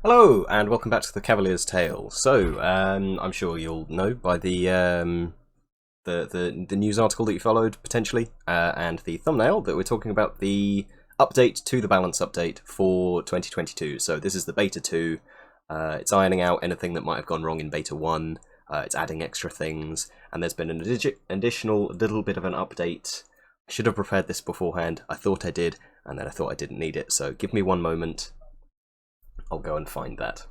Hello, and welcome back to the Cavalier's Tale. So, I'm sure you'll know by the news article that you followed, potentially, and the thumbnail, that we're talking about the update to the balance update for 2022. So this is the Beta 2. It's ironing out anything that might have gone wrong in Beta 1. It's adding extra things, and there's been an additional little bit of an update. I should have prepared this beforehand. I thought I did, and then I thought I didn't need it. So give me one moment. I'll go and find that.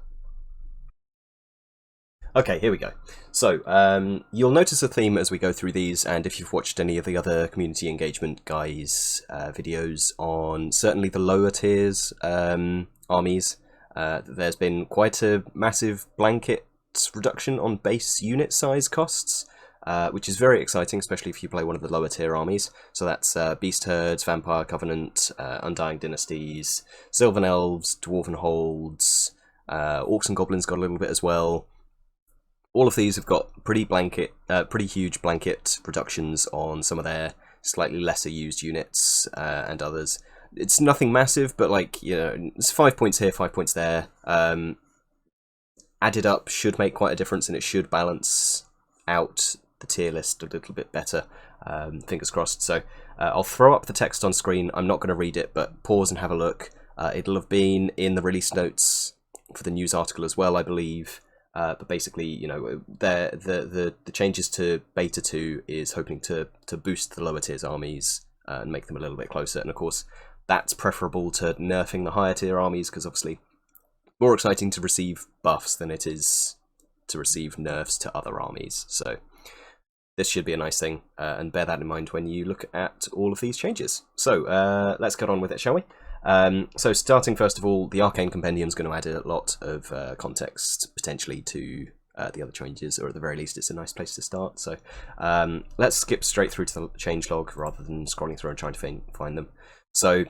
Okay, here we go. So, you'll notice a theme as we go through these, and if you've watched any of the other community engagement guys' videos on certainly the lower tiers armies, there's been quite a massive blanket reduction on base unit size costs, which is very exciting, especially if you play one of the lower tier armies. So that's Beast Herds, Vampire Covenant, Undying Dynasties, Sylvan Elves, Dwarven Holds, Orcs and Goblins got a little bit as well. All of these have got pretty huge blanket reductions on some of their slightly lesser used units and others. It's nothing massive, but like, you know, it's 5 points here, 5 points there. Added up should make quite a difference, and it should balance out the tier list a little bit better. Fingers crossed. So I'll throw up the text on screen. I'm not going to read it, but pause and have a look. It'll have been in the release notes for the news article as well, I believe. But basically, you know, the changes to Beta 2 is hoping to boost the lower tiers armies and make them a little bit closer. And of course, that's preferable to nerfing the higher tier armies, because obviously more exciting to receive buffs than it is to receive nerfs to other armies. So this should be a nice thing, and bear that in mind when you look at all of these changes. So let's get on with it, shall we? So starting first of all, the Arcane Compendium is going to add a lot of context potentially to the other changes, or at the very least it's a nice place to start. So let's skip straight through to the changelog rather than scrolling through and trying to find them. So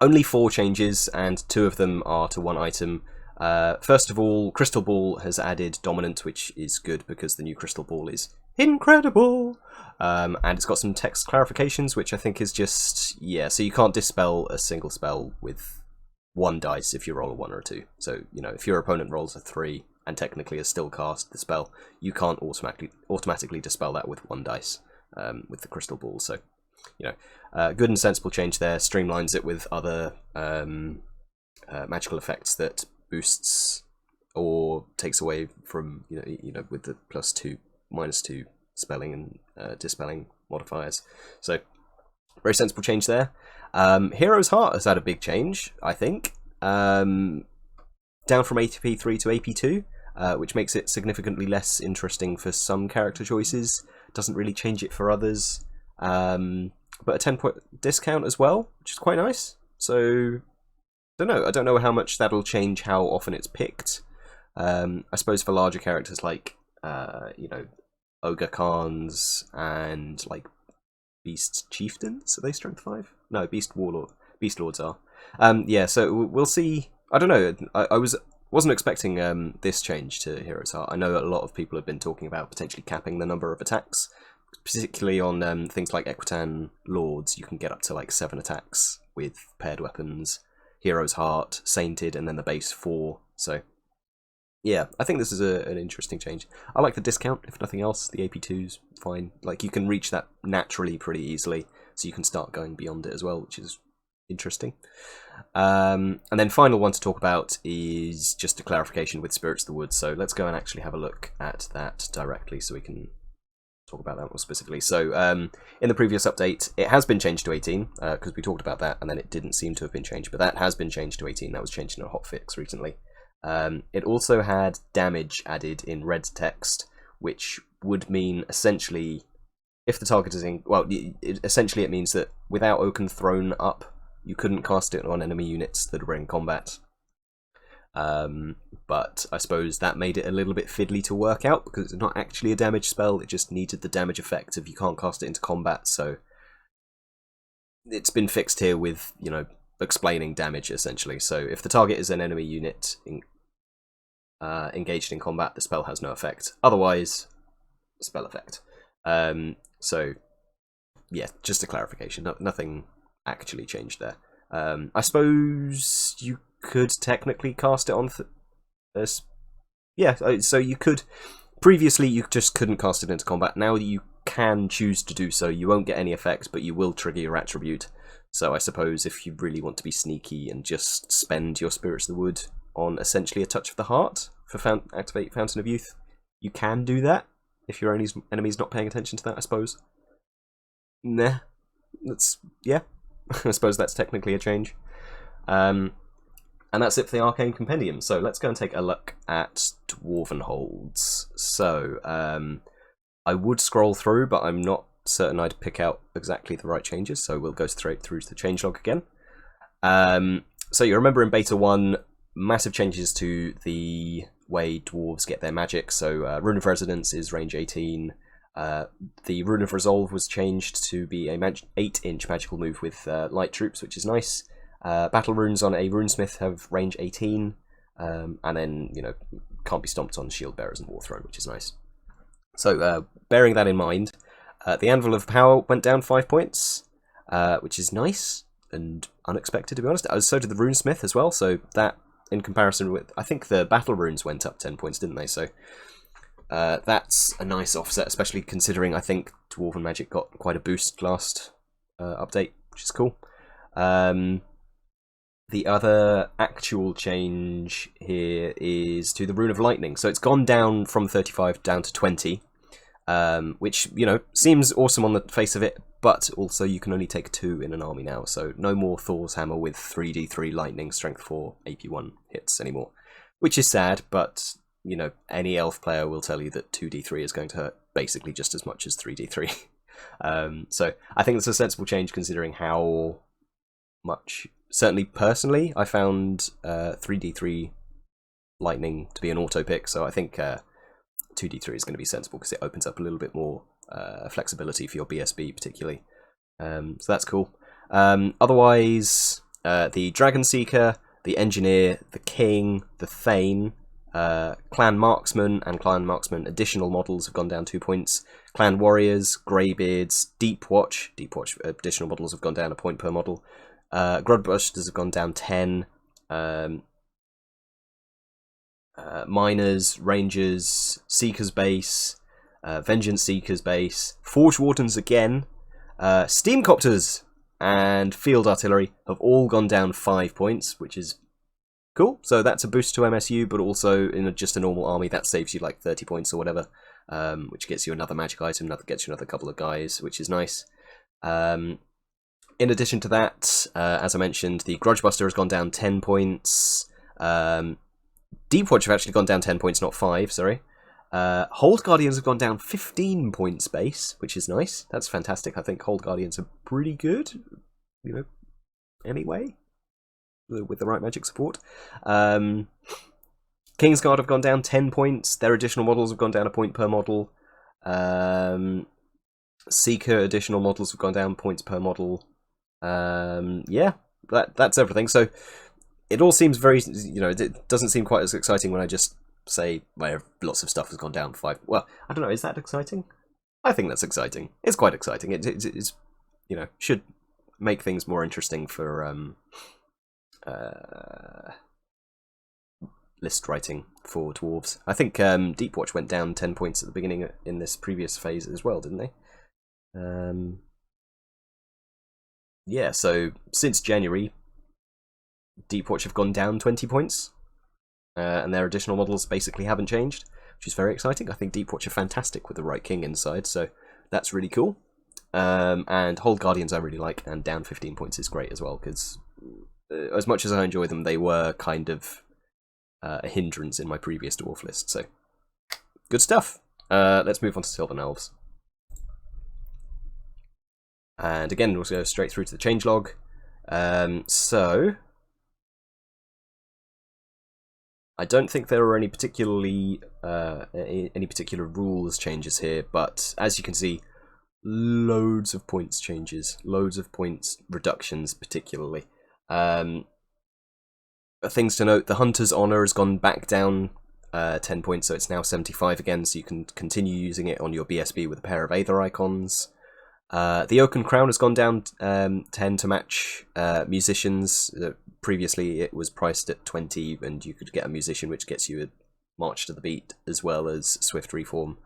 only 4 changes, and 2 of them are to one item. First of all, Crystal Ball has added Dominant, which is good because the new Crystal Ball is incredible. And it's got some text clarifications, which I think is just, yeah, so you can't dispel a single spell with 1 dice if you roll a 1 or a 2. So, you know, if your opponent rolls a 3 and technically has still cast the spell, you can't automatically dispel that with 1 dice with the Crystal Ball. So, you know, good and sensible change there. Streamlines it with other magical effects that boosts or takes away from, you know, with the +2, -2 spelling and dispelling modifiers. So very sensible change there. Hero's Heart has had a big change, I think. Down from ATP 3 to AP 2, which makes it significantly less interesting for some character choices. Doesn't really change it for others. But a 10-point discount as well, which is quite nice. So I don't know how much that'll change how often it's picked. I suppose for larger characters like you know, Ogre Khans and like Beast Chieftains, are they strength 5? No, Beast Lords are. Yeah, so we'll see. I don't know. I wasn't expecting this change to Hero's Heart. I know a lot of people have been talking about potentially capping the number of attacks, particularly on things like Equitan Lords. You can get up to like 7 attacks with paired weapons. Hero's Heart, Sainted, and then the base 4. So yeah, I think this is an interesting change. I like the discount, if nothing else. The AP2's fine. Like, you can reach that naturally pretty easily, so you can start going beyond it as well, which is interesting. And then final one to talk about is just a clarification with Spirits of the Woods. So let's go and actually have a look at that directly so we can talk about that more specifically. So in the previous update, it has been changed to 18, because we talked about that, and then it didn't seem to have been changed, but that has been changed to 18. That was changed in a hotfix recently. It also had damage added in red text, which would mean essentially, if the target is in, well, essentially it means that without Oaken Throne up, you couldn't cast it on enemy units that were in combat. But I suppose that made it a little bit fiddly to work out, because it's not actually a damage spell, it just needed the damage effect if you can't cast it into combat. So it's been fixed here with, you know, explaining damage essentially. So if the target is an enemy unit engaged in combat, the spell has no effect. Otherwise, spell effect. So yeah, just a clarification. Nothing actually changed there. I suppose you could technically cast it on... yeah, so you could... Previously, you just couldn't cast it into combat. Now you can choose to do so. You won't get any effects, but you will trigger your attribute. So I suppose if you really want to be sneaky and just spend your Spirits of the Wood on essentially a Touch of the Heart for activate Fountain of Youth, you can do that if your enemy's not paying attention to that, I suppose. Nah. Yeah. I suppose that's technically a change. And that's it for the Arcane Compendium. So let's go and take a look at Dwarven Holds. So I would scroll through, but I'm not certain I'd pick out exactly the right changes. So we'll go straight through to the changelog again. So you remember in Beta 1, massive changes to the way dwarves get their magic. So Rune of Residence is range 18. The Rune of Resolve was changed to be a 8-inch magical move with light troops, which is nice. Battle runes on a runesmith have range 18, and then, you know, can't be stomped on shield bearers and Warthrone, which is nice. So, bearing that in mind, the Anvil of Power went down 5 points, which is nice and unexpected, to be honest. So did the runesmith as well, so that, in comparison with... I think the battle runes went up 10 points, didn't they? So, that's a nice offset, especially considering I think Dwarven Magic got quite a boost last update, which is cool. The other actual change here is to the Rune of Lightning. So it's gone down from 35 down to 20, which, you know, seems awesome on the face of it, but also you can only take 2 in an army now, so no more Thor's Hammer with 3d3 Lightning, Strength 4, AP1 hits anymore. Which is sad, but, you know, any elf player will tell you that 2d3 is going to hurt basically just as much as 3d3. So I think it's a sensible change considering how much... Certainly, personally, I found 3d3 Lightning to be an auto pick, so I think 2d3 is going to be sensible because it opens up a little bit more flexibility for your BSB, particularly. So that's cool. Otherwise, the Dragon Seeker, the Engineer, the King, the Thane, Clan Marksman and Clan Marksman additional models have gone down 2 points. Clan Warriors, Greybeards, Deep Watch additional models have gone down 1 point per model. Grudbusters have gone down 10. Miners, Rangers, Seekers Base, Vengeance Seekers Base, Forge Wardens again, Steamcopters and Field Artillery have all gone down 5 points, which is cool. So that's a boost to MSU, but also in just a normal army that saves you like 30 points or whatever, which gets you another magic item, gets you another couple of guys, which is nice. In addition to that, as I mentioned, the Grudgebuster has gone down 10 points. Deep Watch have actually gone down 10 points, not 5, sorry. Hold Guardians have gone down 15 points base, which is nice. That's fantastic. I think Hold Guardians are pretty good, you know, anyway, with the right magic support. Kingsguard have gone down 10 points. Their additional models have gone down 1 point per model. Seeker additional models have gone down points per model. Yeah, that's everything. So it all seems very, you know, it doesn't seem quite as exciting when I just say where lots of stuff has gone down 5. Well, I don't know, is that exciting? I think that's exciting. It's quite exciting. It's, you know, should make things more interesting for list writing for dwarves. I think Deep Watch went down 10 points at the beginning in this previous phase as well, didn't they? Yeah, so since January, Deep Watch have gone down 20 points, and their additional models basically haven't changed, which is very exciting. I think Deep Watch are fantastic with the right king inside, so that's really cool. And Hold Guardians I really like, and down 15 points is great as well, because as much as I enjoy them, they were kind of a hindrance in my previous dwarf list, so good stuff. Let's move on to Sylvan Elves. And again, we'll go straight through to the changelog. So I don't think there are any particular rules changes here, but as you can see, loads of points changes, loads of points reductions, particularly. Things to note: the Hunter's Honor has gone back down 10 points, so it's now 75 again. So you can continue using it on your BSB with a pair of Aether icons. The Oaken Crown has gone down 10 to match musicians. previously it was priced at 20, and you could get a musician, which gets you a March to the Beat as well as Swift Reform.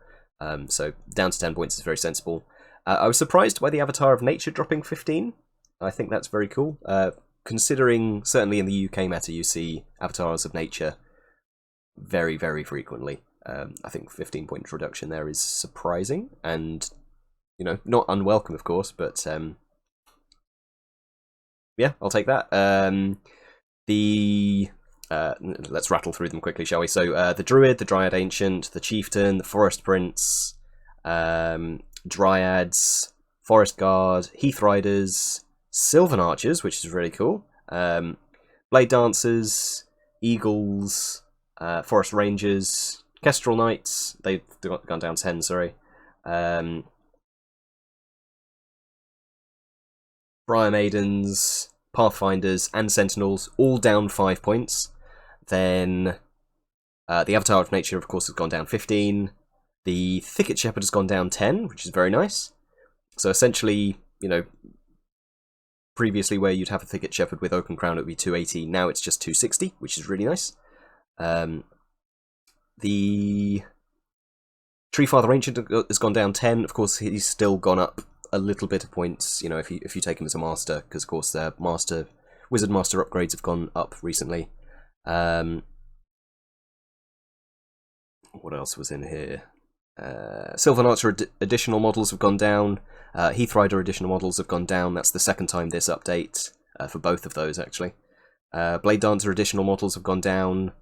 So down to 10 points is very sensible. I was surprised by the Avatar of Nature dropping 15. I think that's very cool. Considering, certainly in the UK meta, you see Avatars of Nature very, very frequently. I think 15-point reduction there is surprising, and, you know, not unwelcome, of course, but yeah, I'll take that. Let's rattle through them quickly, shall we? So the Druid, the Dryad Ancient, the Chieftain, the Forest Prince, Dryads, Forest Guard, Heath Riders, Sylvan Archers, which is really cool, Blade Dancers, Eagles, Forest Rangers, Kestrel Knights, they've gone down 10, sorry, Briar Maidens, Pathfinders, and Sentinels, all down 5 points. Then the Avatar of Nature, of course, has gone down 15. The Thicket Shepherd has gone down 10, which is very nice. So essentially, you know, previously where you'd have a Thicket Shepherd with Oaken Crown, it would be 280. Now it's just 260, which is really nice. The Treefather Ancient has gone down 10. Of course, he's still gone up a little bit of points, you know, if you take him as a master, because of course their Wizard Master upgrades have gone up recently. What else was in here? Sylvan Archer additional models have gone down. Heath Rider additional models have gone down. That's the second time this update, for both of those, actually. Blade Dancer additional models have gone down.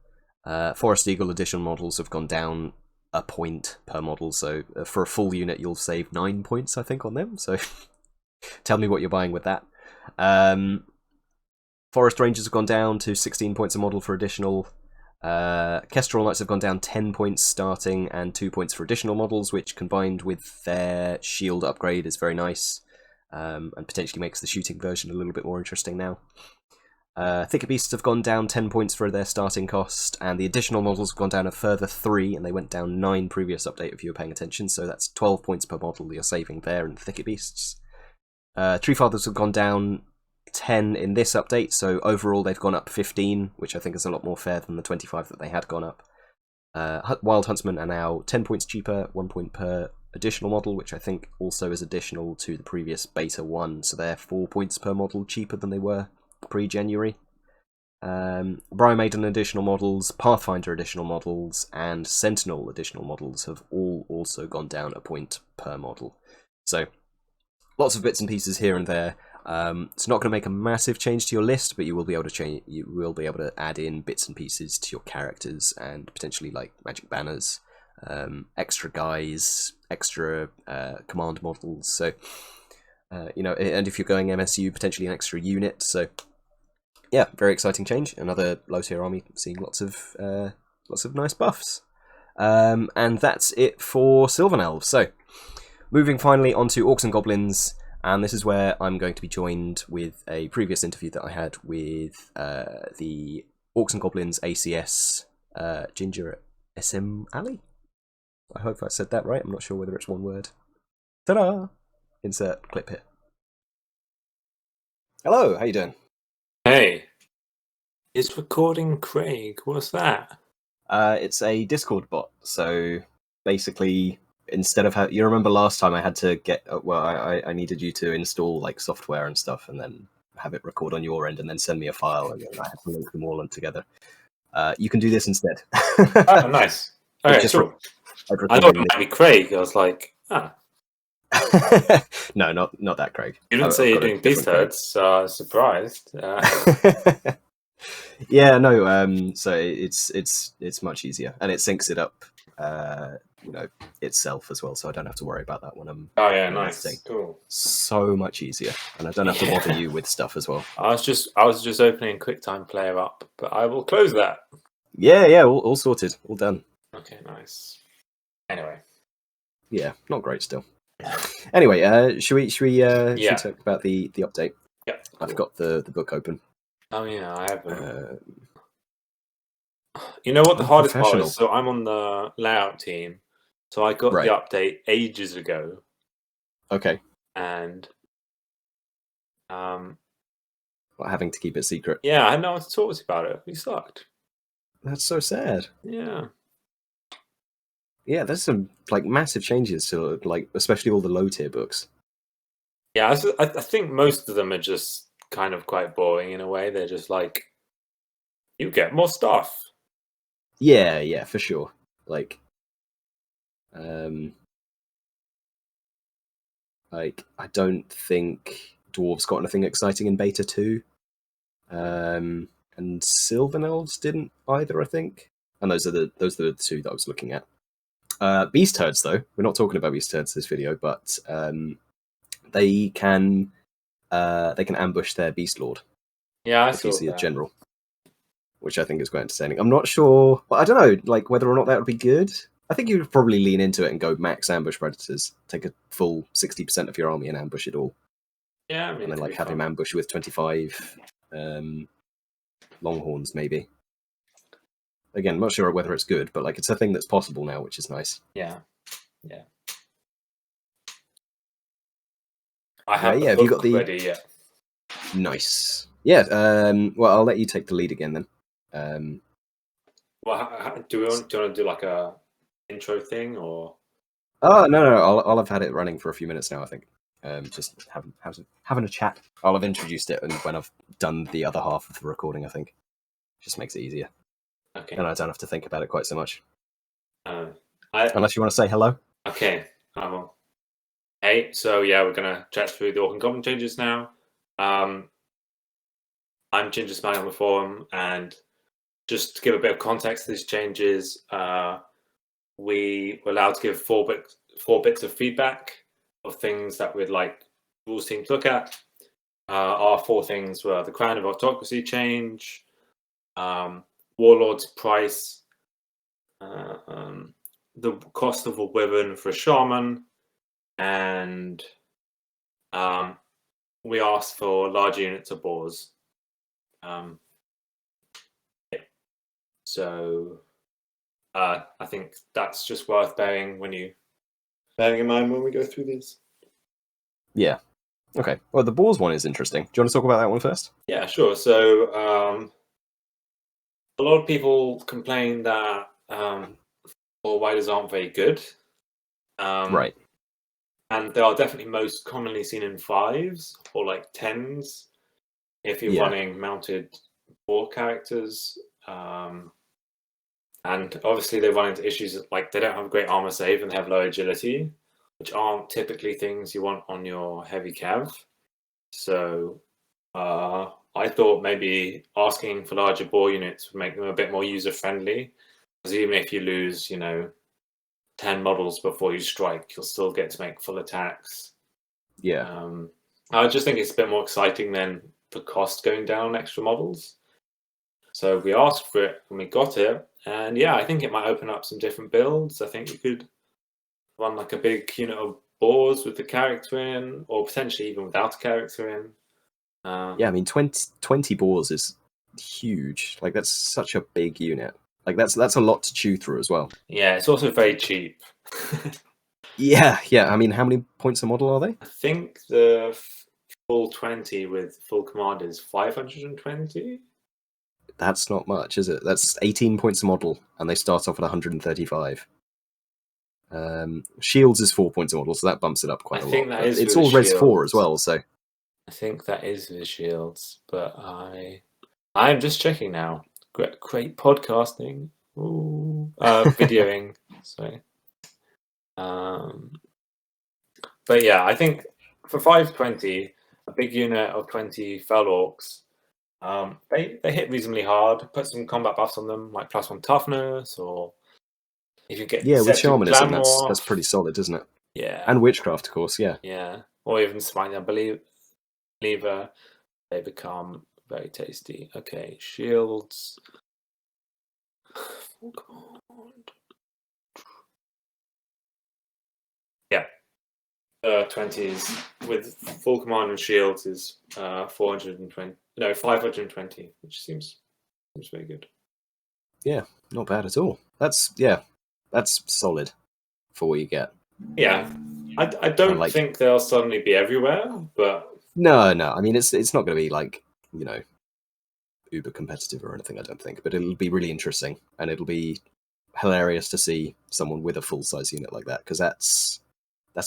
Forest Eagle additional models have gone down a point per model, so for a full unit you'll save 9 points, I think, on them, so tell me what you're buying with that. Forest Rangers have gone down to 16 points a model for additional. Kestrel Knights have gone down 10 points starting and 2 points for additional models, which combined with their shield upgrade is very nice, and potentially makes the shooting version a little bit more interesting now. Thicket Beasts have gone down 10 points for their starting cost, and the additional models have gone down a further 3, and they went down 9 previous update if you were paying attention, so that's 12 points per model you're saving there in Thicket Beasts. Treefathers have gone down 10 in this update, so overall they've gone up 15, which I think is a lot more fair than the 25 that they had gone up. Wild Huntsmen are now 10 points cheaper, 1 point per additional model, which I think also is additional to the previous beta 1, so they're 4 points per model cheaper than they were pre-January. Briar Maiden additional models, Pathfinder additional models, and Sentinel additional models have all also gone down a point per model. So lots of bits and pieces here and there. It's not going to make a massive change to your list, but you will be able to change. You will be able to add in bits and pieces to your characters, and potentially like magic banners, extra guys, extra command models. So you know, and if you're going MSU, potentially an extra unit. So yeah, very exciting change. Another low tier army seeing lots of nice buffs. And that's it for Sylvan Elves. So moving finally on to Orcs and Goblins, and this is where I'm going to be joined with a previous interview that I had with the Orcs and Goblins ACS Gingersmali. I hope I said that right. I'm not sure whether it's one word. Ta-da! Insert clip here. Hello, how you doing? Hey, it's recording Craig. What's that? It's a Discord bot. So basically, instead of you remember last time I had to get I needed you to install like software and stuff, and then have it record on your end, and then send me a file, and then I had to link them all together. You can do this instead. Oh, nice. Okay, sure. I thought it might be Craig. I was like, No, not that Craig. You didn't say you're doing Beast Herds, so I was surprised. Yeah, no. So it's much easier, and it syncs it up, you know, itself as well. So I don't have to worry about that when I'm. Oh yeah, nice, cool. So much easier, and I don't have to bother you with stuff as well. I was just opening QuickTime Player up, but I will close that. Yeah, all sorted, all done. Okay, nice. Anyway. Yeah, not great still. Anyway, should we talk about the update? Yeah, cool. I've got the book open. Oh yeah, I have. You know what the hardest part is? So I'm on the layout team, so I got the update ages ago. Okay. And Like having to keep it secret. Yeah, I had no one to talk to about it. We sucked. That's so sad. Yeah. Yeah, there's some like massive changes to like, especially all the low tier books. Yeah, I think most of them are just kind of quite boring in a way. They're just like, you get more stuff. Yeah, for sure. Like I don't think Dwarves got anything exciting in Beta 2. And Sylvan Elves didn't either, I think. And those are the two that I was looking at. Beast Herds, though, we're not talking about Beast Herds this video, but they can ambush their Beast Lord. Yeah, I if saw you see that. a general, which I think is quite entertaining. I'm not sure, but I don't know, like whether or not that would be good. I think you would probably lean into it and go max ambush predators, take a full 60% of your army and ambush it all. Yeah, I mean, and then like have him ambush with 25 longhorns, maybe. Again, not sure whether it's good, but like it's a thing that's possible now, which is nice. Yeah. I have have you got the ready yet? Nice. Yeah. Well, I'll let you take the lead again then. Well, do you want to do like a intro thing or? Oh no! I'll have had it running for a few minutes now. I think. Just having a chat. I'll have introduced it, and when I've done the other half of the recording, I think just makes it easier. Okay. And I don't have to think about it quite so much. Unless you want to say hello. Okay. Hey, so yeah, we're gonna chat through the Orc and Goblin changes now. I'm Gingersmali on the forum, and just to give a bit of context to these changes, we were allowed to give four bits of feedback of things that we'd like rules team to look at. Our four things were the Crown of Autocracy change, Warlord's price, the cost of a wyvern for a shaman, and we asked for large units of boars. So I think that's just worth bearing in mind when we go through these. Yeah. Okay. Well, the boars one is interesting. Do you want to talk about that one first? Yeah, sure. So a lot of people complain that boar riders aren't very good. Right. And they are definitely most commonly seen in 5s or like 10s if you're running mounted boar characters. And obviously they run into issues like they don't have great armor save and they have low agility, which aren't typically things you want on your heavy cav. So I thought maybe asking for larger boar units would make them a bit more user-friendly. Because even if you lose, 10 models before you strike, you'll still get to make full attacks. Yeah. I just think it's a bit more exciting than the cost going down on extra models. So we asked for it and we got it. And yeah, I think it might open up some different builds. I think you could run like a big unit of boars with the character in, or potentially even without a character in. Yeah, I mean, 20 boars is huge. Like, that's such a big unit. Like, that's a lot to chew through as well. Yeah, it's also very cheap. Yeah. I mean, how many points a model are they? I think the full 20 with full command is 520. That's not much, is it? That's 18 points a model, and they start off at 135. Shields is 4 points a model, so that bumps it up quite a lot. I think that is. It's all res 4 as well, so. I think that is the shields, but I'm just checking now. Great podcasting. Ooh. Videoing. Sorry. But yeah, I think for 520, a big unit of 20 fell orcs, they hit reasonably hard. Put some combat buffs on them, like +1 toughness, or if you get with shamanism, that's pretty solid, isn't it? Yeah, and witchcraft, of course. Yeah, or even smite. I believe they become very tasty. Okay, shields. Yeah, 20s with full command and shields is 520, which seems very good. Yeah, not bad at all. That's solid for what you get. Yeah, I don't think they'll suddenly be everywhere, but no. I mean, it's not going to be like you know, uber competitive or anything, I don't think. But it'll be really interesting, and it'll be hilarious to see someone with a full-size unit like that, because that's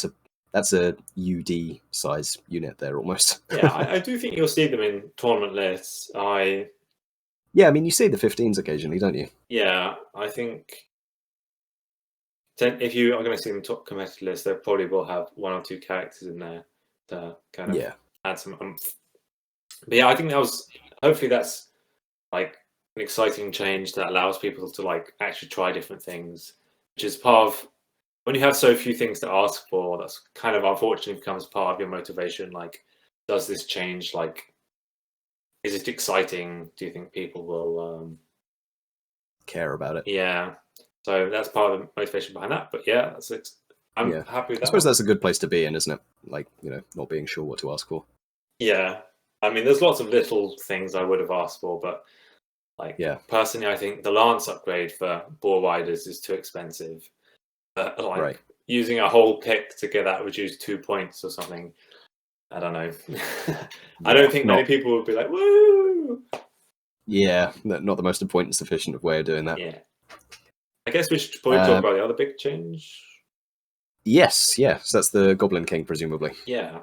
a UD size unit there almost. Yeah, I do think you'll see them in tournament lists. Yeah, I mean, you see the 15s occasionally, don't you? Yeah, I think if you are going to see them top competitive list, they probably will have one or two characters in there to kind of add some oomph. But yeah, I think hopefully that's like an exciting change that allows people to like actually try different things, which is part of when you have so few things to ask for. That's kind of unfortunately becomes part of your motivation. Like, does this change? Like, is it exciting? Do you think people will care about it? Yeah. So that's part of the motivation behind that. But yeah, I'm happy with that. I suppose that's a good place to be in, isn't it? Like, not being sure what to ask for. Yeah. I mean, there's lots of little things I would have asked for, but personally, I think the Lance upgrade for Boar Riders is too expensive. Using a whole pick to get that reduced 2 points or something, I don't know. I don't think many people would be like, woo! Yeah, not the most important sufficient way of doing that. Yeah. I guess we should probably talk about the other big change. Yes, so that's the Goblin King, presumably. Yeah.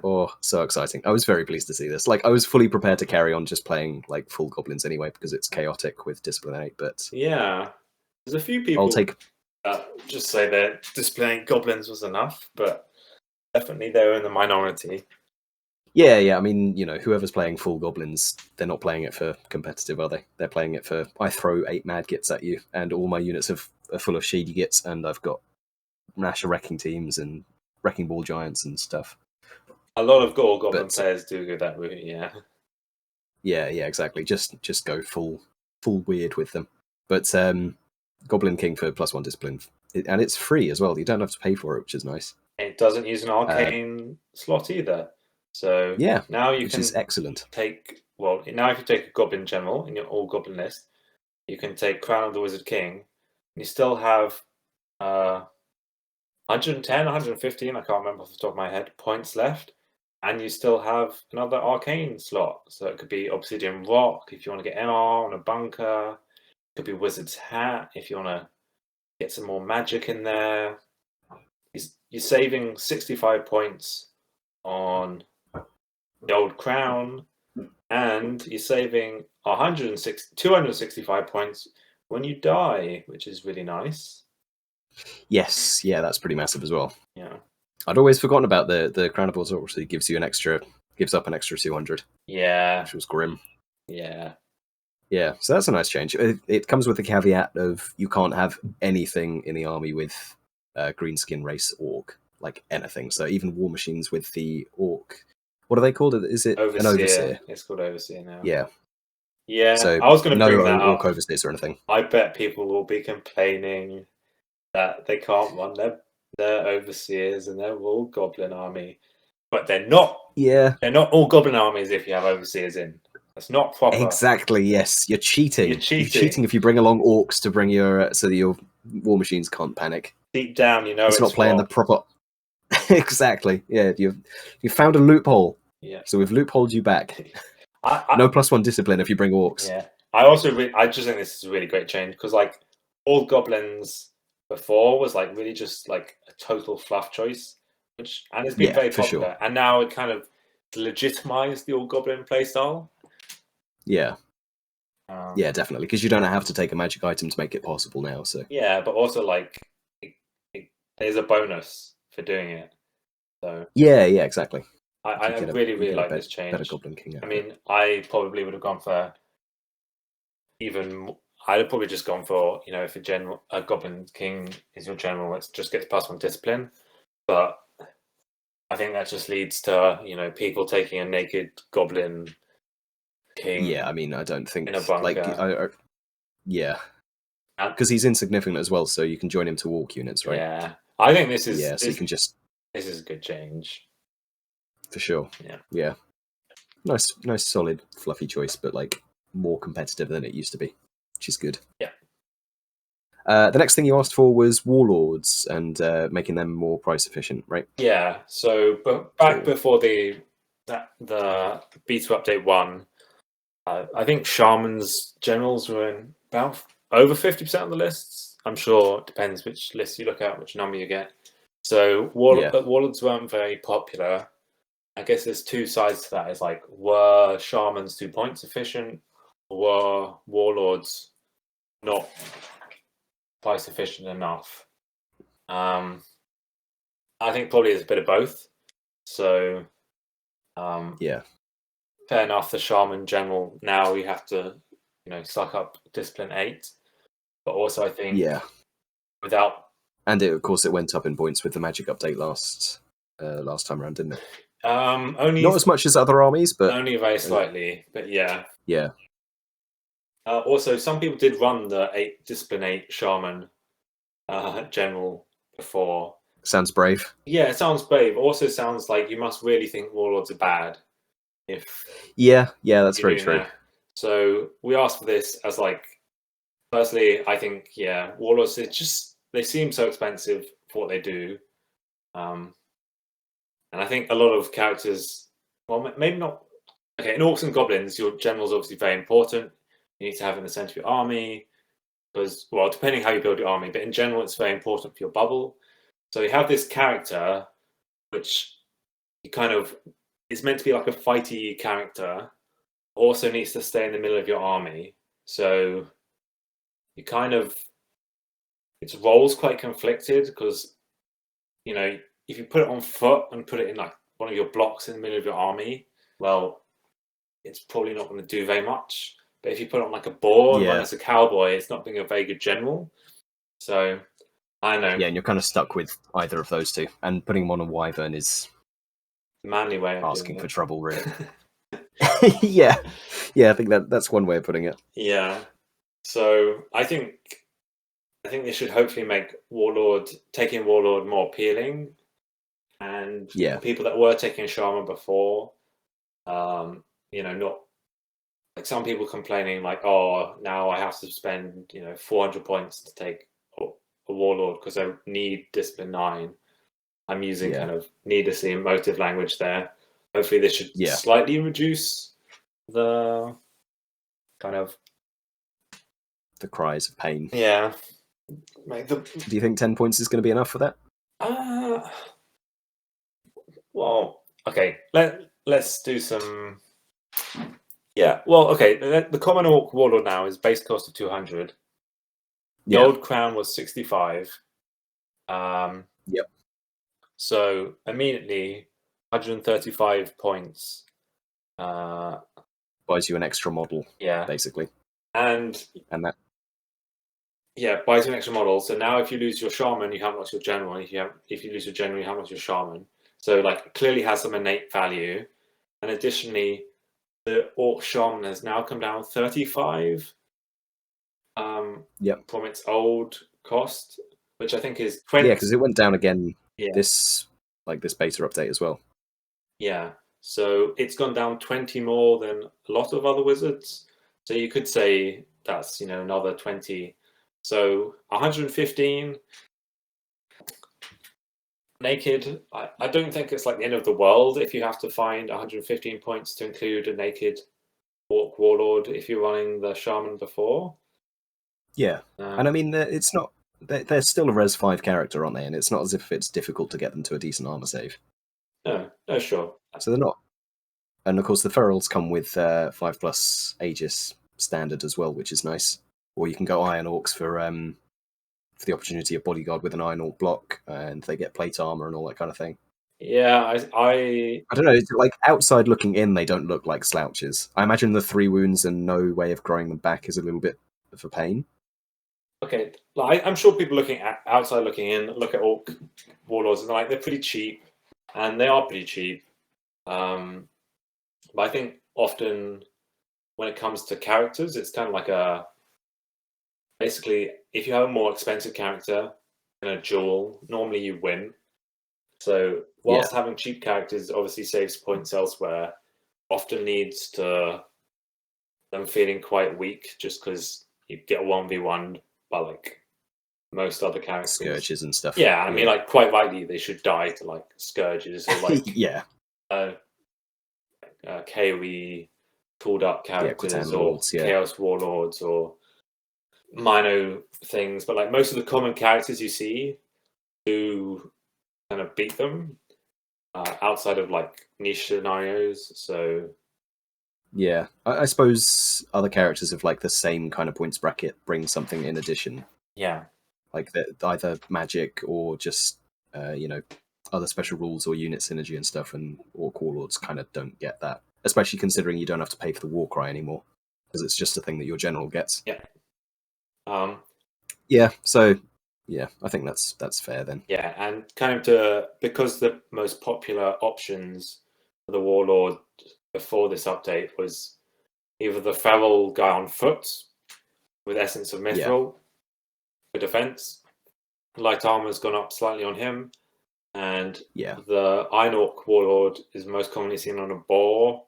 Oh, so exciting. I was very pleased to see this. Like, I was fully prepared to carry on just playing, like, full Goblins anyway, because it's chaotic with Discipline 8, but... Yeah. There's a few people just say that displaying Goblins was enough, but definitely they were in the minority. Yeah, I mean, whoever's playing full Goblins, they're not playing it for competitive, are they? They're playing it for, I throw 8 mad gits at you, and all my units are full of shady gits, and I've got Rasher Wrecking Teams and Wrecking Ball Giants and stuff. A lot of Goblin players do go that route, yeah. Yeah, exactly. Just go full weird with them. But Goblin King for +1 discipline, and it's free as well. You don't have to pay for it, which is nice. It doesn't use an arcane slot either. So now you can is excellent. Now if you take a Goblin General in your all Goblin list, you can take Crown of the Wizard King, and you still have 110, 115, I can't remember off the top of my head, points left. And you still have another arcane slot. So it could be Obsidian Rock if you want to get MR on a bunker. It could be Wizard's Hat if you want to get some more magic in there. You're saving 65 points on the old crown, and you're saving 265 points when you die, which is really nice. Yes, that's pretty massive as well. Yeah. I'd always forgotten about the Crown of Thorns, obviously gives up an extra 200. Yeah. Which was grim. Yeah. Yeah, so that's a nice change. It comes with the caveat of you can't have anything in the army with green skin race orc, like anything. So even war machines with the orc. What are they called? Is it Overseer. An Overseer? It's called Overseer now. Yeah. So I was going to bring that orc up. Overseers or anything. I bet people will be complaining that they can't run their Overseers and their all Goblin army, but they're not. Yeah. They're not all Goblin armies if you have Overseers in. That's not proper. Exactly. Yes, you're cheating. You're cheating if you bring along orcs to bring so that your war machines can't panic. Deep down, it's not playing the proper. Exactly. Yeah, you found a loophole. Yeah. So we've loopholed you back. No +1 discipline if you bring orcs. Yeah. I just think this is a really great change because like all Goblins before was like really just like a total fluff choice, and it's been very popular. Sure. And now it kind of legitimized the all Goblin playstyle. Yeah. Yeah, definitely, because you don't have to take a magic item to make it possible now. So yeah, but also like there's a bonus for doing it. So yeah, exactly. I really like this change. Better Goblin King. I mean, I probably would have gone for I'd have probably just gone for if a Goblin King is your general, it just gets +1 discipline. But I think that just leads to people taking a naked Goblin King. Yeah, I mean, I don't think in a bunker. because he's insignificant as well, so you can join him to walk units, right? Yeah, I think this is. So you can just. This is a good change. For sure. Yeah. Nice, solid, fluffy choice, but like more competitive than it used to be, which is good. Yeah. The next thing you asked for was Warlords and making them more price efficient, right? Yeah. So, but back before the the beta update 1, I think Shaman's generals were in about over 50% of the lists. I'm sure it depends which list you look at, which number you get. So Warlords weren't very popular. I guess there's two sides to that. It's like, were Shamans 2 points sufficient, or were Warlords not quite sufficient enough? I think probably it's a bit of both. So, fair enough. The Shaman general, now you have to, suck up Discipline 8. But also, I think without, and of course it went up in points with the Magic update last time around, didn't it? Only not as much as other armies, but only very slightly. But yeah. Also, some people did run the Discipline 8 Shaman general before. Sounds brave. Yeah, it sounds brave. Also sounds like you must really think Warlords are bad. That's very true. That. So we asked for this as firstly, I think Warlords, they seem so expensive for what they do, and I think a lot of characters, well, maybe not. Okay, in Orcs and Goblins, your general is obviously very important. You need to have it in the center of your army because, well, depending how you build your army, but in general, it's very important for your bubble. So you have this character, which you kind of is meant to be like a fighty character, also needs to stay in the middle of your army. So you kind of, its role's quite conflicted because, if you put it on foot and put it in like one of your blocks in the middle of your army, well, it's probably not going to do very much. But if you put it on like a board, run as a cowboy, it's not being a very good general. So I know. Yeah, and you're kind of stuck with either of those two. And putting them on a wyvern is the manly way of asking for trouble, really. I think that's one way of putting it. Yeah. So I think they should hopefully make taking Warlord more appealing. And people that were taking Shaman before, not like some people complaining like, oh, now I have to spend 400 points to take a Warlord because I need Discipline 9. I'm using kind of needlessly emotive language there. Hopefully they should slightly reduce the kind of the cries of pain. Yeah. Do you think 10 points is going to be enough for that? Well, okay. Let's do some. Yeah. Well, okay. The common Orc Warlord now is base cost of 200. The old crown was 65. So immediately, 135 points. Buys you an extra model. Basically. And that. Yeah, buys you an extra model. So now, if you lose your Shaman, you haven't lost your general. And if you lose your general, you haven't lost your Shaman. So, clearly has some innate value. And additionally, the Orc Shaman has now come down 35. From its old cost, which I think is 20. Yeah, because it went down again. This beta update as well. Yeah, so it's gone down 20 more than a lot of other wizards. So you could say that's another 20. So 115 naked. I don't think it's like the end of the world if you have to find 115 points to include a naked Orc Warlord if you're running the Shaman before. Yeah, and I mean, it's not. They're still a Res 5 character, aren't they? And it's not as if it's difficult to get them to a decent armor save. No, sure. So they're not. And of course, the Ferals come with 5+ Aegis standard as well, which is nice. Or you can go Iron Orcs for the opportunity of Bodyguard with an Iron Orc block, and they get plate armor and all that kind of thing. Yeah, I don't know. Like outside looking in, they don't look like slouches. I imagine the 3 wounds and no way of growing them back is a little bit of a pain. Okay, I'm sure people outside looking in look at Orc Warlords and they're pretty cheap, and they are pretty cheap. But I think often when it comes to characters, it's kind of like basically, if you have a more expensive character in a duel, normally you win. So whilst having cheap characters obviously saves points elsewhere, often leads to them feeling quite weak just because you get a 1v1 by most other characters. Scourges and stuff. Yeah, I mean, quite rightly, they should die to scourges or yeah. KoE tooled up characters Cretan or Lords, yeah. Chaos Warlords or minor things, but like most of the common characters you see do kind of beat them outside of like niche scenarios. So Yeah, I suppose other characters of like the same kind of points bracket bring something in addition, yeah, like either magic or just other special rules or unit synergy and stuff. And Orc Warlords kind of don't get that, especially considering you don't have to pay for the war cry anymore because it's just a thing that your general gets. yeah. Yeah, so yeah, I think that's fair then. Yeah, and kind of because the most popular options for the Warlord before this update was either the feral guy on foot with Essence of Mithril for defense. Light armor's gone up slightly on him, and the Iron Orc Warlord is most commonly seen on a boar.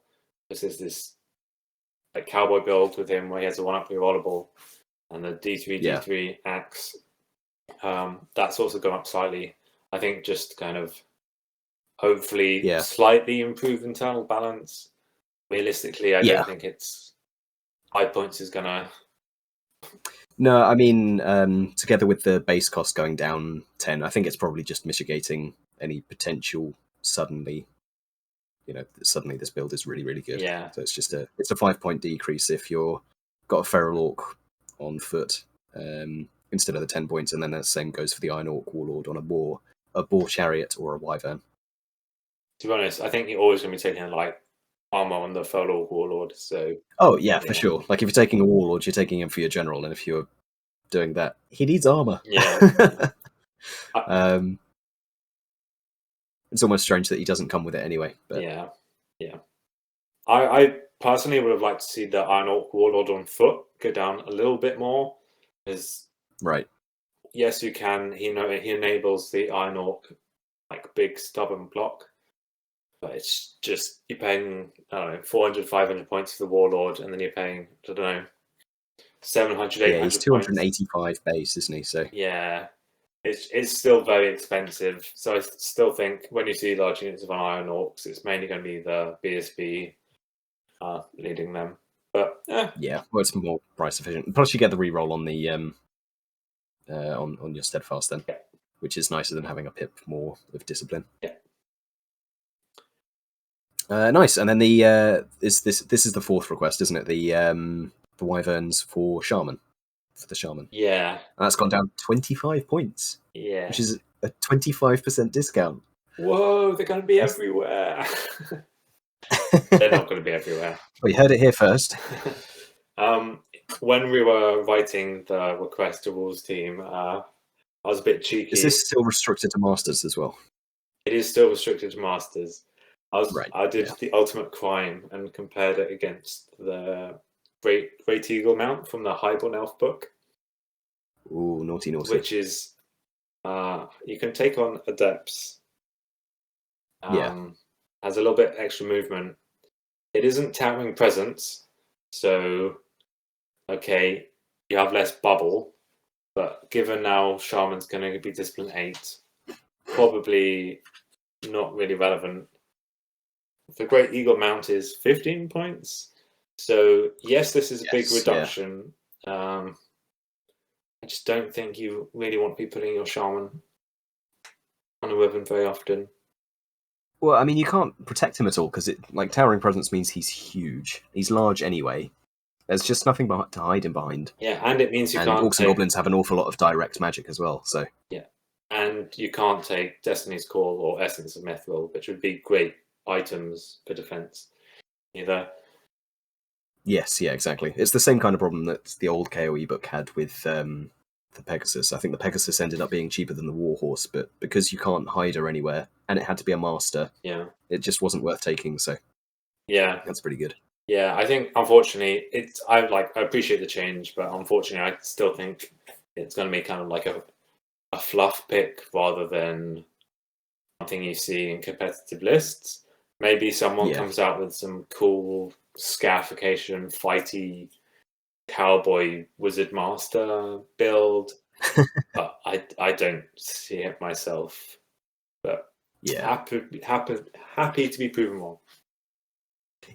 This is this like cowboy build with him where he has a 1-up rerollable, and the D3 axe. That's also gone up slightly. I think just kind of hopefully slightly improve internal balance. Realistically, I don't think it's 5 points is gonna. No, I mean, together with the base cost going down 10, I think it's probably just mitigating any potential suddenly this build is really, really good. Yeah. So it's a 5-point decrease if you're got a feral orc on foot instead of the 10 points, and then the same goes for the Iron Orc Warlord on a boar chariot or a wyvern. To be honest, I think you're always going to be taking like armor on the feral orc warlord. So for sure. Like if you're taking a warlord, you're taking him for your general, and if you're doing that, he needs armor. Yeah. It's almost strange that he doesn't come with it anyway. But. Yeah. I personally would have liked to see the Iron Orc Warlord on foot go down a little bit more. Right. Yes, you can. He enables the Iron Orc like big stubborn block, but it's just you're paying 400, 500 points for the Warlord, and then you're paying 700, 800. Yeah, he's 285 base, isn't he? So yeah. It's still very expensive, so I still think when you see large units of Iron Orcs, it's mainly going to be the BSB leading them. But yeah, well, it's more price efficient. Plus, you get the reroll on the on your steadfast then, which is nicer than having a pip more of discipline. Yeah. Nice, and then the this is the fourth request, isn't it? The wyverns for shaman. For the shaman. Yeah. And that's gone down 25 points. Yeah. Which is a 25% discount. Whoa, they're going to be everywhere. They're not going to be everywhere. Well, you heard it here first. When we were writing the request to rules team, I was a bit cheeky. Is this still restricted to masters as well? It is still restricted to masters. I did the ultimate crime and compared it against the Great Eagle mount from the Highborn Elf book. Ooh, naughty. Which is, you can take on Adepts. Has a little bit extra movement. It isn't Towering Presence, so, okay, you have less bubble, but given now Shaman's going to be Discipline 8, probably not really relevant. The Great Eagle mount is 15 points. So, yes, this is a big reduction. Yeah. I just don't think you really want to be putting your Shaman on a weapon very often. Well, I mean, you can't protect him at all because Towering Presence means he's huge. He's large anyway. There's just nothing to hide him behind. Yeah, and it means you can't. Orcs and Goblins have an awful lot of direct magic as well. So yeah, and you can't take Destiny's Call or Essence of Mithril, which would be great items for defense. Either. Yes, yeah, exactly. It's the same kind of problem that the old KoE book had with the Pegasus. I think the Pegasus ended up being cheaper than the Warhorse, but because you can't hide her anywhere, and it had to be a master, it just wasn't worth taking. So yeah, that's pretty good. Yeah, I think unfortunately I appreciate the change, but unfortunately I still think it's going to be kind of like a fluff pick rather than something you see in competitive lists. Maybe someone comes out with some cool scarification, fighty cowboy wizard master build, but I don't see it myself. But happy to be proven wrong.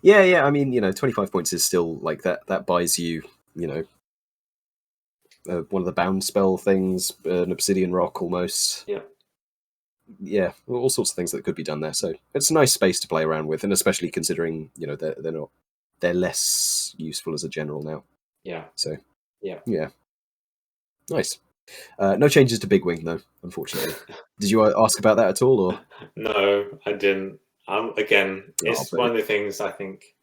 Yeah. I mean, 25 points is still like that. That buys you, one of the bound spell things, an obsidian rock almost. Yeah. Yeah, all sorts of things that could be done there. So it's a nice space to play around with, and especially considering they're less useful as a general now. Yeah. So Yeah. Nice. No changes to Big Wing though, unfortunately. Did you ask about that at all, or? No, I didn't. Again, it's but one of the things I think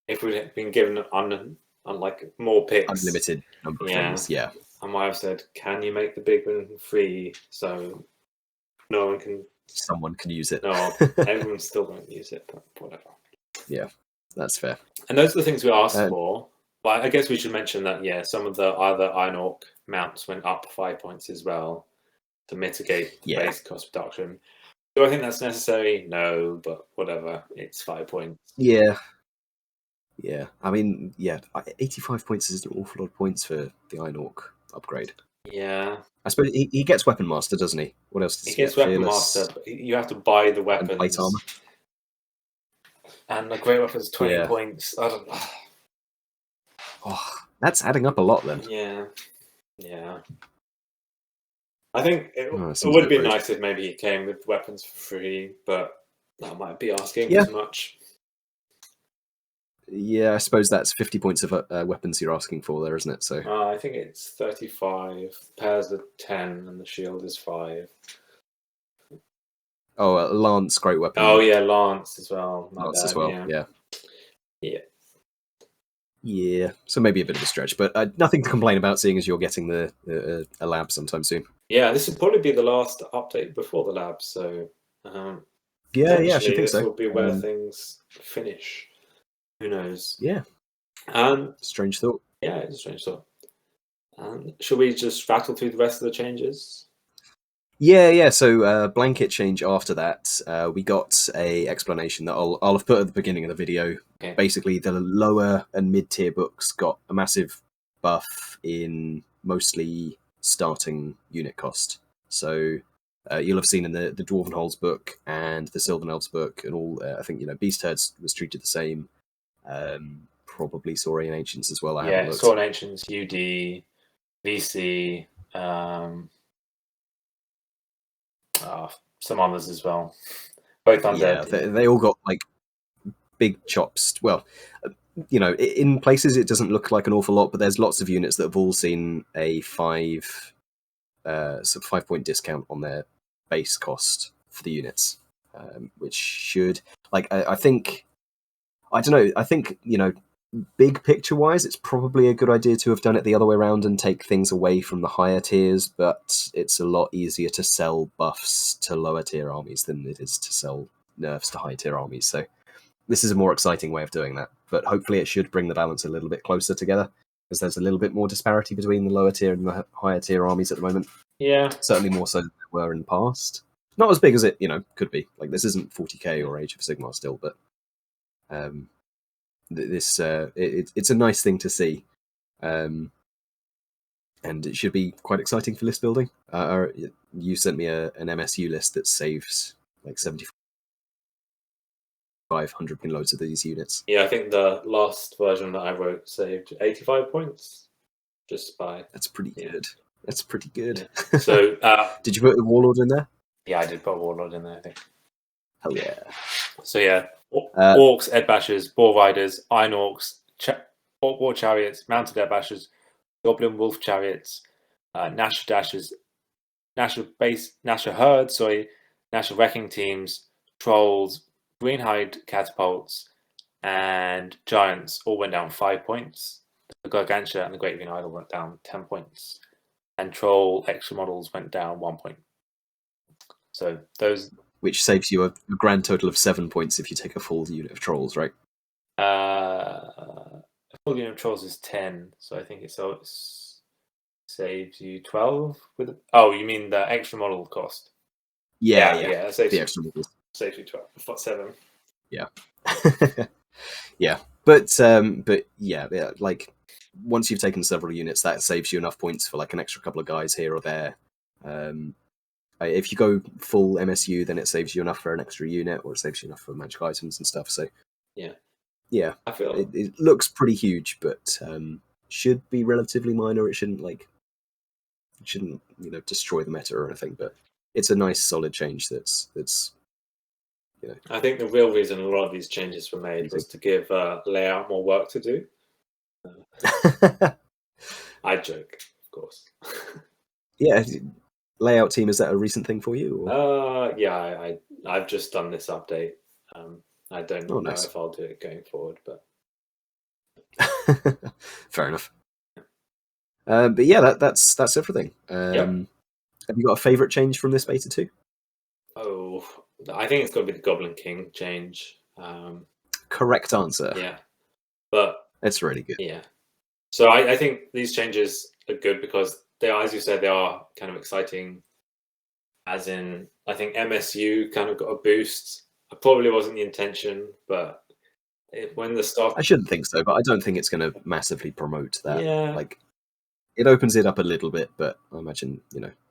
if we'd been given on like more picks, unlimited number of things. Yeah. I might have said, "Can you make the big one free so no one can? Someone can use it." No, everyone still won't use it, but whatever. Yeah, that's fair. And those are the things we asked for. But I guess we should mention that some of the other Iron Orc mounts went up 5 points as well to mitigate base cost reduction. Do I think that's necessary? No, but whatever. It's 5 points. Yeah. I mean, 85 points is an awful lot of points for the Iron Orc upgrade. Yeah. I suppose he gets Weapon Master, doesn't he? What else does He gets get? Weapon Master, but you have to buy the weapons. And plate armor. And the Great Weapon's 20 points. I don't know. Oh, that's adding up a lot then. Yeah. I think it seems would be rude. nice if maybe he came with weapons for free, but that might be asking as much. Yeah, I suppose that's 50 points of weapons you're asking for there, isn't it? So I think it's 35. Pairs of 10, and the shield is 5. Oh, Lance, great weapon. Oh yeah, Lance as well. Lance as well. Yeah. Yeah. So maybe a bit of a stretch, but nothing to complain about, seeing as you're getting a lab sometime soon. Yeah, this will probably be the last update before the lab, so I should think this so. will be where things finish. Who knows? Yeah. Strange thought. Yeah, it's a strange thought. Should we just rattle through the rest of the changes? Yeah. So blanket change after that, we got a explanation that I'll have put at the beginning of the video. Okay. Basically, the lower and mid-tier books got a massive buff in mostly starting unit cost. So you'll have seen in the Dwarven Holds book and the Sylvan Elves book and all. I think Beast Herds was treated the same. Probably Saurian Ancients as well. Saurian Ancients, UD, VC. Some others as well. Both undead. Yeah, they all got like big chops. Well, in places it doesn't look like an awful lot, but there's lots of units that have all seen a 5 point discount on their base cost for the units, which should I think big picture wise, it's probably a good idea to have done it the other way around and take things away from the higher tiers, but it's a lot easier to sell buffs to lower tier armies than it is to sell nerfs to high tier armies. So this is a more exciting way of doing that, but hopefully it should bring the balance a little bit closer together, because there's a little bit more disparity between the lower tier and the higher tier armies at the moment. Yeah. Certainly more so than there were in the past. Not as big as it, could be. Like, this isn't 40k or Age of Sigmar still, but it's a nice thing to see, and it should be quite exciting for list building. You sent me an MSU list that saves like 7,500 in loads of these units. Yeah, I think the last version that I wrote saved 85 points just by. That's pretty good. That's pretty good. Yeah. So, did you put the Warlord in there? Yeah, I did put Warlord in there, I think. Hell yeah. So yeah, Orcs, Ed Bashers, Boar Riders, Iron Orcs, Orc War Chariots, Mounted Ed Bashers, Goblin Wolf Chariots, National Dashers, National Herds, National Wrecking Teams, Trolls, Greenhide Catapults, and Giants all went down 5 points. The Gargantua and the Great Green Idol went down 10 points. And Troll extra models went down 1 point. So those... Which saves you a grand total of 7 points if you take a full unit of Trolls, right? A full unit of Trolls is 10, so I think it saves you 12 with... Oh, you mean the extra model cost? Yeah. That saves the extra models. Saves you 12. 7. Yeah. Yeah. But yeah, like, once you've taken several units, that saves you enough points for like an extra couple of guys here or there. If you go full MSU, then it saves you enough for an extra unit, or it saves you enough for magic items and stuff. So yeah, I feel it looks pretty huge, but should be relatively minor. It shouldn't destroy the meta or anything. But it's a nice solid change. That's I think the real reason a lot of these changes were made was to give layout more work to do. I joke, of course. Yeah, layout team, is that a recent thing for you? Or? Yeah, I've just done this update. I don't know Nice. if I'll do it going forward, but Fair enough. But yeah, that's everything. Have you got a favourite change from this beta too? Oh, I think it's got to be the Goblin King change. Correct answer. Yeah, but it's really good. Yeah, so I think these changes are good because they are, as you said, they are kind of exciting. As in, I think MSU kind of got a boost. It probably wasn't the intention, but when the stock, I shouldn't think so, but I don't think it's going to massively promote that. Yeah. Like, it opens it up a little bit, but I imagine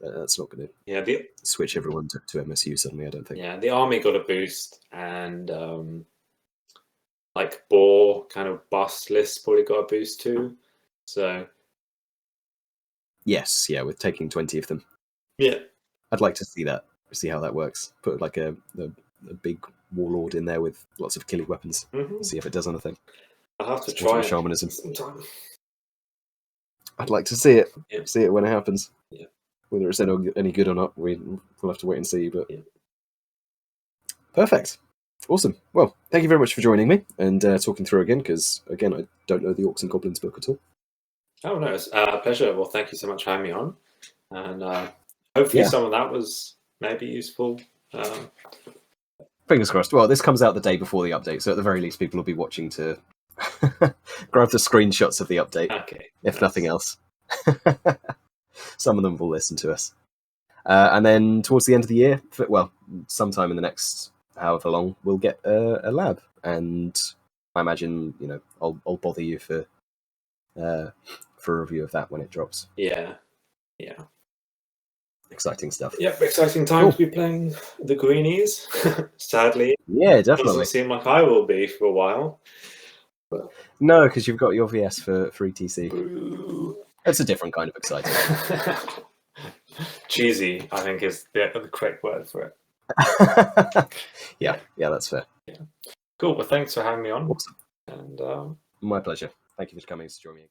that's not going to switch everyone to MSU suddenly. I don't think. Yeah, the army got a boost, and like Boar kind of bust lists probably got a boost too. So yes, yeah, with taking 20 of them. Yeah, I'd like to see how that works. Put like a big warlord in there with lots of killing weapons. See if it does anything. I'll have to try shamanism sometime. I'd like to see it. Yeah. See it when it happens. Yeah. Whether it's any good or not, we'll have to wait and see. But yeah. Perfect. Awesome. Well, thank you very much for joining me and talking through again, because, again, I don't know the Orcs and Goblins book at all. Oh, no, it's a pleasure. Well, thank you so much for having me on. And hopefully some of that was maybe useful. Fingers crossed. Well, this comes out the day before the update, so at the very least, people will be watching to grab the screenshots of the update, if nothing else. Some of them will listen to us. And then towards the end of the year, sometime in the next however long, we'll get a lab. And I imagine, I'll bother you for a review of that when it drops. Yeah. Exciting stuff. Yep, exciting time to be playing the Greenies. Sadly. Yeah, definitely. Doesn't seem like I will be for a while. But... No, because you've got your VS for ETC. It's a different kind of exciting. Cheesy, I think, is the correct word for it. Yeah, that's fair. Yeah. Cool. Well, thanks for having me on. Awesome. And my pleasure. Thank you for coming to join me.